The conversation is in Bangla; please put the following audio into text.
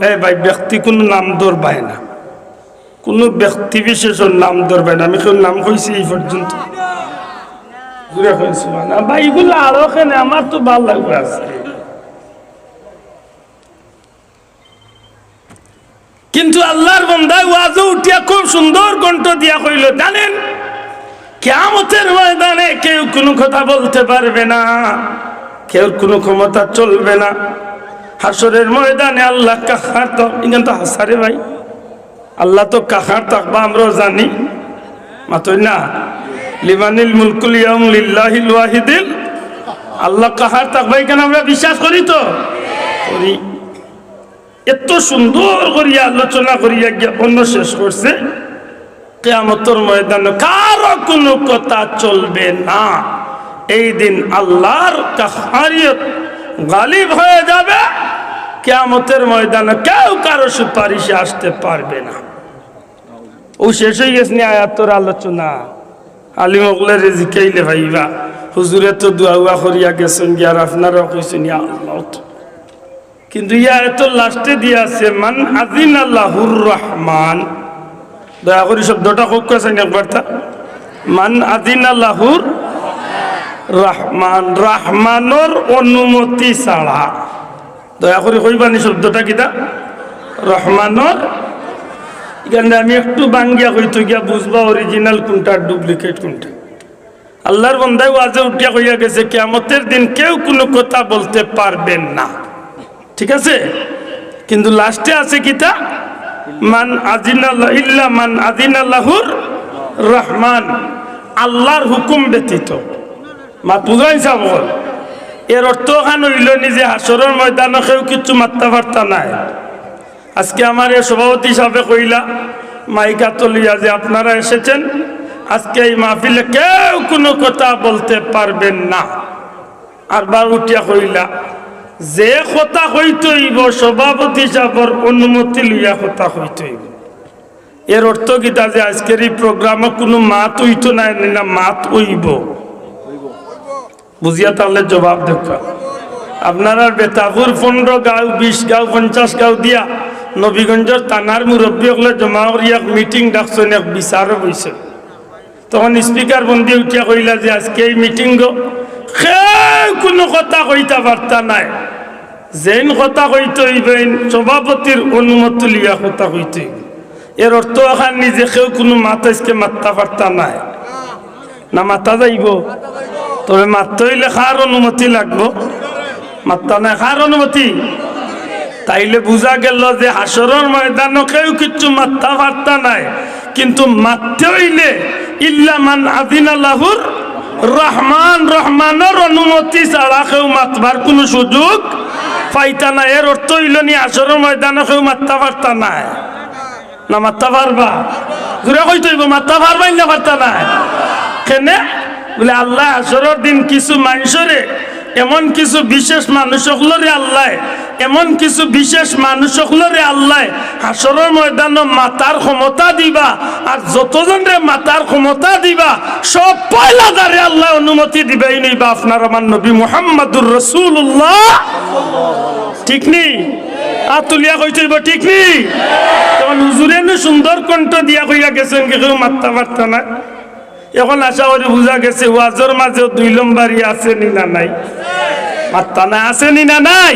এই ভাই ব্যক্তি কোনো নাম ধরবায় না, কোনো ব্যক্তি বিশেষের নাম ধরবে না। আমি কোন নাম কইছি এই পর্যন্ত জুড়ে কইছি না ভাই, এগুলো আরো কেন আমার তো ভালো লাগবে আজকে। কিন্তু আল্লাহর বান্দা ওয়াজে উঠিয়া খুব সুন্দর কণ্ঠ দিয়া কইল, জানেন কিয়ামতের ময়দানে কেউ কোনো কথা বলতে পারবে না, কেউ কোনো ক্ষমতা চলবে না। হাসরের ময়দানে আল্লাহ কাহার, তো ইখান তো হাসারে ভাই, আল্লাহ তো কাহার থাকবা আমরাও জানি, মাতই না লিমানিল মুলকুল ইয়াউম লিল্লাহিল ওয়াহিদিল, আল্লাহ কাহার থাকবা এখানে আমরা বিশ্বাস করি তো করি। এত সুন্দর করিয়া আলোচনা করিয়া জ্ঞাপন শেষ করছে, কিয়ামতের ময়দানে কারো কোনো কথা চলবে না। এই দিন আল্লাহর কাহারিয়ত গালিব হয়ে যাবে। কিয়ামতের ময়দানে কেউ কারো সুপারিশে আসতে পারবে না। ও শেষ হয়ে গেছে নি আয়াতের আলোচনা। আলিম ওগলের জিকাইলে ভাইবা হুজুরে তো দোয়া করিয়া গেছেন গিয়ার আপনারাও কইছেন ইয়া আল্লাহ, কিন্তু ইয়া এত লাস্টে দিয়ে আছে মান আযিনা লাহুর রহমান। দয়া করে শব্দটা খুব কাছেন একবার, তা মান আযিনা লাহুর রহমান, রহমানের অনুমতি ছাড়া। দয়া করে কইবানি শব্দটা কিটা রহমানের। এখানে আমি একটু বাঙ্গিয়া কইতো গিয়া বুঝবা অরিজিনাল কোনটা ডুপ্লিকেট কোনটা। আল্লাহর বান্দায় ওয়াজে উঠিয়া কইয়া গেছে কিয়ামতের দিন কেউ কোনো কথা বলতে পারবেন না, ঠিক আছে। কিন্তু লাস্টে আছে কিতা মান আযিনাল্লাহ ইল্লা মান আযিনাল্লাহুর রহমান, আল্লাহর হুকুম ব্যতীত। মা বুঝাইছা বল, এর অর্থ খান হইল নিজে হাসরের ময়দানে কেউ কিছু মারতে পারতা নাই। আজকে আমার এই সভাপতি সাহেব কইলা মাইকা তলিয়া যে আপনারা এসেছেন আজকে এই মাহফিলে কেউ কোনো কথা বলতে পারবেন না। আর বার উঠিয়া কইলা যে কথা হইতে হইব সভাপতি সাহেবের অনুমতি লইয়া কথা হইতে হইব। এর অর্থ কিতা যে আজকের এই প্রোগ্রামে কোনো মাত হইতো নাই না মাত হইব, বুঝিয়া তাহলে জবাব দেখা। আপনারা বেতাপুর 15 গাঁও 20 গাঁও 50 গাঁও দিয়া নবীগঞ্জের থানার মুরব্বী হলে জমা করিয়া মিটিং ডাকছেন, এক বিচারও বইছে। তখন স্পিকার বন্দি উঠিয়া কইলা যে আজকে এই মিটিং কেউ কোনো কথা কইতে পারতা নাই, যেন কথা কইতে হইবেন সভাপতির অনুমতি লিয়া কথা কইতে হইবে। এর অর্থ এখন নিজে কেউ কোনো মাতাইজকে মারতে পারতা নাই না, মাতা যাইব। তবে মারতে হইলে কার অনুমতি লাগবো? মাত্তা নাই কার অনুমতি? তাইলে বুঝা গেল যে হাসরের ময়দানে কেউ কিছু মারতে পারতা নাই, কিন্তু মারতে হইলে ইল্লা মান আযিনা লাহুর রহমান, রহমানের অনুমতি ছাড়া কেউ মাতবার কোনো সুযোগ পাইতা না। এর অর্থ হইল নি হাসরের ময়দানে কেউ মারতে পারতা নাই না, মারতে পারবা ঘুরে কইতে হইব মারতে পারবাই না, পারতা নাই কেনে বলে আল্লাহ হাসরের দিন কিছু মানুষরে এমন কিছু বিশেষ মানুষ হলরে আল্লাহ, এমন কিছু বিশেষ মানুষ হলরে আল্লাহ হাসরের ময়দানে মাতার ক্ষমতা দিবা। আর যতজনরে মাতার ক্ষমতা দিবা সব পয়লা দারে আল্লাহ অনুমতি দিবেই নিবা আপনার আমার নবী মুহাম্মদুর রাসূলুল্লাহ, ঠিক নেই? আতুলিয়া কইতেইব ঠিক নেই? তখন হুজুরে সুন্দর কণ্ঠ দিয়া কইয়া গেছেন কেউ মারতে পারত না। এখন আশা করি বুঝা গেছে ওয়াজের মাঝে 2 নম্বরই আছে নি না নাই, মাত্তা না আছে নি না নাই।